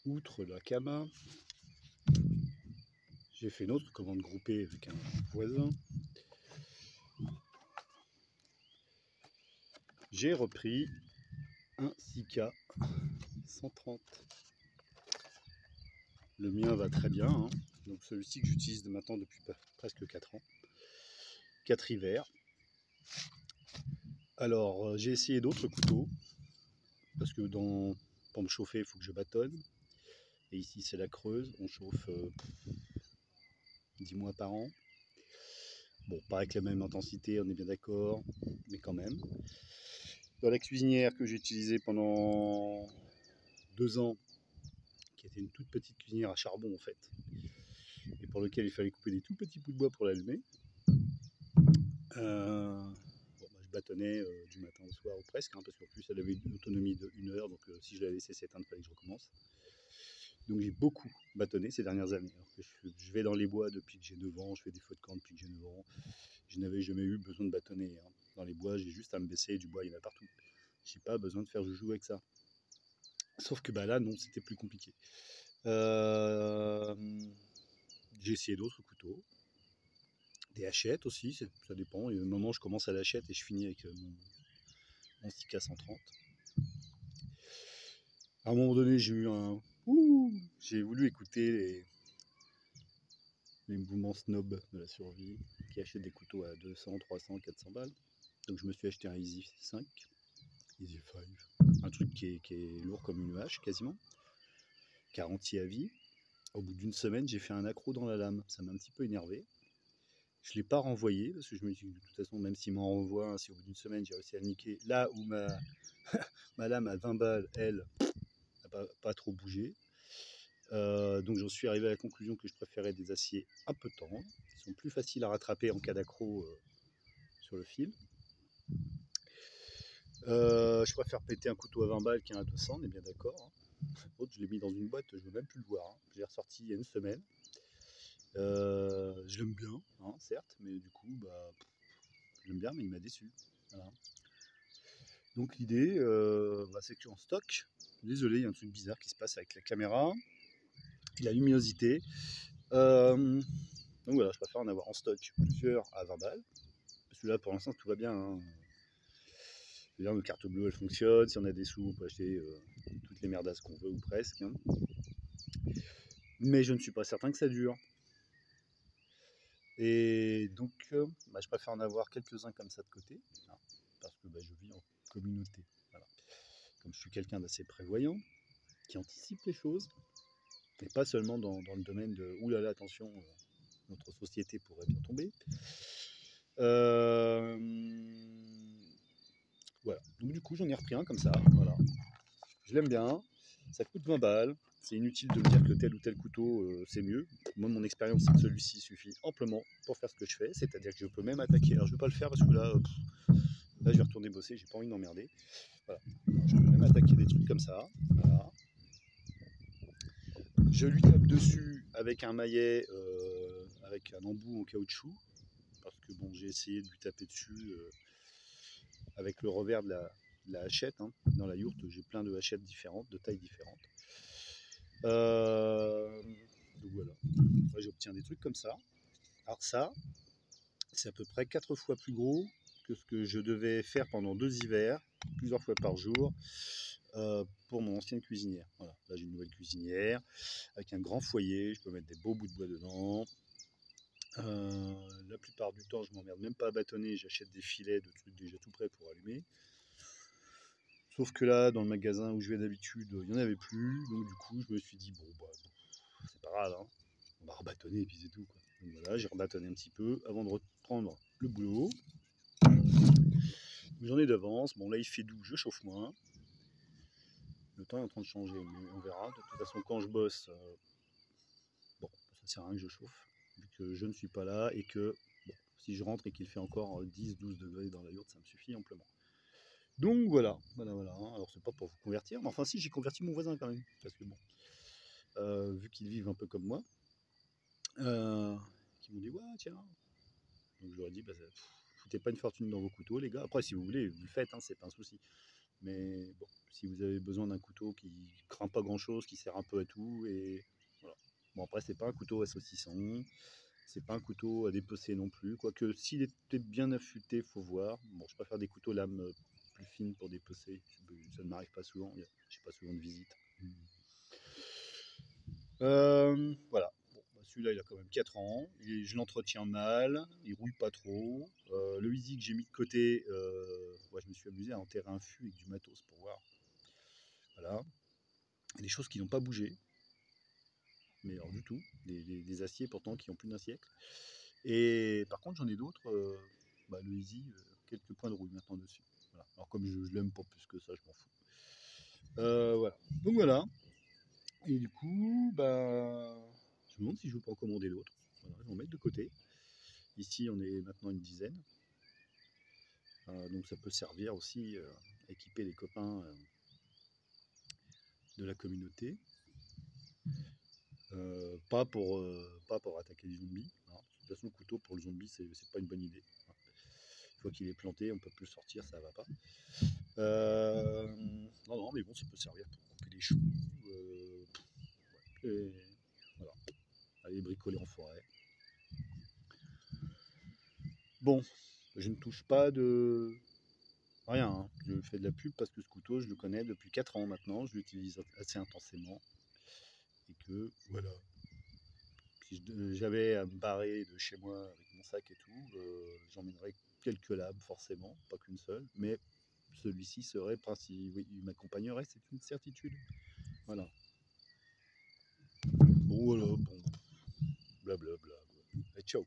outre la Kama, j'ai fait une autre commande groupée avec un voisin. J'ai repris un Sika 130. Le mien va très bien, hein. Donc celui-ci que j'utilise maintenant depuis presque 4 ans. 4 hivers. Alors j'ai essayé d'autres couteaux, parce que pour me chauffer il faut que je bâtonne. Et ici c'est la Creuse, on chauffe 10 mois par an. Bon, pas avec la même intensité, on est bien d'accord, mais quand même. Dans la cuisinière que j'ai utilisée pendant 2 ans, qui était une toute petite cuisinière à charbon en fait, et pour lequel il fallait couper des tout petits bouts de bois pour l'allumer. Je bâtonnais du matin au soir ou presque, hein, parce qu'en plus elle avait une autonomie de 1 heure, donc si je la laissais s'éteindre, il fallait que je recommence. Donc j'ai beaucoup bâtonné ces dernières années. Alors que je vais dans les bois depuis que j'ai 9 ans, je fais des feux de camp depuis que j'ai 9 ans. Je n'avais jamais eu besoin de bâtonner, hein. Dans les bois, j'ai juste à me baisser, du bois il y en a partout. J'ai pas besoin de faire joujou avec ça. Sauf que bah là non, c'était plus compliqué. J'ai essayé d'autres couteaux. Des hachettes aussi, ça dépend. Il y a un moment, je commence à l'hachette et je finis avec mon Sika 130. À un moment donné, j'ai eu un... J'ai voulu écouter les mouvements snob de la survie qui achètent des couteaux à 200, 300, 400 balles. Donc je me suis acheté un Easy 5, Easy 5, un truc qui est lourd comme une hache quasiment, garantie à vie. Au bout d'une semaine, j'ai fait un accroc dans la lame, ça m'a un petit peu énervé. Je ne l'ai pas renvoyé parce que je me dis que de toute façon, même s'il m'en renvoie, si au bout d'une semaine j'ai réussi à le niquer, là où ma lame à 20 balles, elle, n'a pas trop bougé. Donc j'en suis arrivé à la conclusion que je préférais des aciers un peu tendres, qui sont plus faciles à rattraper en cas d'accroc sur le fil. Je préfère péter un couteau à 20 balles qu'un à 200, on est bien d'accord, hein. L'autre, je l'ai mis dans une boîte, je ne veux même plus le voir, hein. Je l'ai ressorti il y a une semaine. Je l'aime bien, hein, certes, mais du coup, je l'aime bien, mais il m'a déçu. Voilà. Donc l'idée, c'est que en stock, désolé, il y a un truc bizarre qui se passe avec la caméra et la luminosité. Donc voilà, je préfère en avoir en stock plusieurs à 20 balles. Parce que là, pour l'instant, tout va bien, hein. Je veux dire, nos cartes bleues, elles fonctionnent. Si on a des sous, on peut acheter toutes les merdasses qu'on veut, ou presque, hein. Mais je ne suis pas certain que ça dure. Et donc, je préfère en avoir quelques-uns comme ça de côté, hein, parce que je vis en communauté. Voilà. Comme je suis quelqu'un d'assez prévoyant, qui anticipe les choses, et pas seulement dans le domaine de « oulala, attention, notre société pourrait bien tomber ». Voilà. Donc du coup, j'en ai repris un comme ça. Voilà. Je l'aime bien. Ça coûte 20 balles. C'est inutile de me dire que tel ou tel couteau, c'est mieux. Moi, mon expérience, c'est que celui-ci suffit amplement pour faire ce que je fais. C'est-à-dire que je peux même attaquer. Alors, je ne vais pas le faire parce que là, je vais retourner bosser. J'ai pas envie d'emmerder. Voilà. Je peux même attaquer des trucs comme ça. Voilà. Je lui tape dessus avec un maillet, avec un embout en caoutchouc. Parce que bon, j'ai essayé de lui taper dessus avec le revers de la hachette, hein. Dans la yourte, j'ai plein de hachettes différentes, de tailles différentes. Donc voilà, j'obtiens des trucs comme ça. Alors ça, c'est à peu près 4 fois plus gros que ce que je devais faire pendant 2 hivers, plusieurs fois par jour, pour mon ancienne cuisinière. Voilà, là j'ai une nouvelle cuisinière avec un grand foyer, je peux mettre des beaux bouts de bois dedans. La plupart du temps, je m'emmerde même pas à bâtonner, j'achète des filets de trucs déjà tout prêts pour allumer. Sauf que là, dans le magasin où je vais d'habitude, il n'y en avait plus. Donc du coup, je me suis dit, bon, c'est pas grave, hein. On va rebâtonner et puis c'est tout, quoi. Donc voilà, j'ai rebâtonné un petit peu avant de reprendre le boulot. J'en ai d'avance. Bon, là, il fait doux, je chauffe moins. Le temps est en train de changer, mais on verra. De toute façon, quand je bosse, ça sert à rien que je chauffe, vu que je ne suis pas là et que si je rentre et qu'il fait encore 10-12 degrés dans la yourte, ça me suffit amplement. Donc voilà. Alors c'est pas pour vous convertir, mais enfin si, j'ai converti mon voisin quand même, parce que bon, vu qu'ils vivent un peu comme moi, qui m'ont dit ouais tiens. Donc je leur ai dit foutez pas une fortune dans vos couteaux les gars. Après si vous voulez, vous le faites, hein, c'est pas un souci. Mais bon, si vous avez besoin d'un couteau qui craint pas grand chose, qui sert un peu à tout, et voilà. Bon, après, c'est pas un couteau à saucisson, c'est pas un couteau à dépecer non plus, quoique s'il était bien affûté, faut voir. Bon, je préfère des couteaux lames plus fines pour dépecer, ça ne m'arrive pas souvent, j'ai pas souvent de visite. Voilà. Bon, bah, celui-là, il a quand même 4 ans. Je l'entretiens mal. Il rouille pas trop. Le Easy que j'ai mis de côté, ouais, je me suis amusé à enterrer un fût avec du matos pour voir. Voilà. Et des choses qui n'ont pas bougé. Mais alors du tout. Des aciers pourtant qui ont plus d'un siècle. Et par contre, j'en ai d'autres. Bah, le Easy, quelques points de rouille maintenant dessus. Voilà. Alors comme je l'aime pas plus que ça, je m'en fous. Voilà. Donc voilà. Et du coup, bah, je me demande si je veux pas en commander d'autres. Voilà, je vais en mettre de côté. Ici, on est maintenant une dizaine. Donc ça peut servir aussi à équiper les copains de la communauté. Pas pour attaquer les zombies. Hein. De toute façon, le couteau pour le zombie, c'est pas une bonne idée. Une fois qu'il est planté, on peut plus le sortir, ça va pas. Non, mais bon, ça peut servir pour couper des choux. Et voilà. Aller bricoler en forêt. Bon, je ne touche pas de rien. Hein. Je fais de la pub parce que ce couteau, je le connais depuis 4 ans maintenant. Je l'utilise assez intensément. Et que voilà. Si j'avais à me barrer de chez moi avec mon sac et tout, j'emmènerais quelques lames forcément, pas qu'une seule. Mais celui-ci serait principal. Oui, il m'accompagnerait, c'est une certitude. Voilà. Bon, voilà, bon. Blablabla. Et ciao.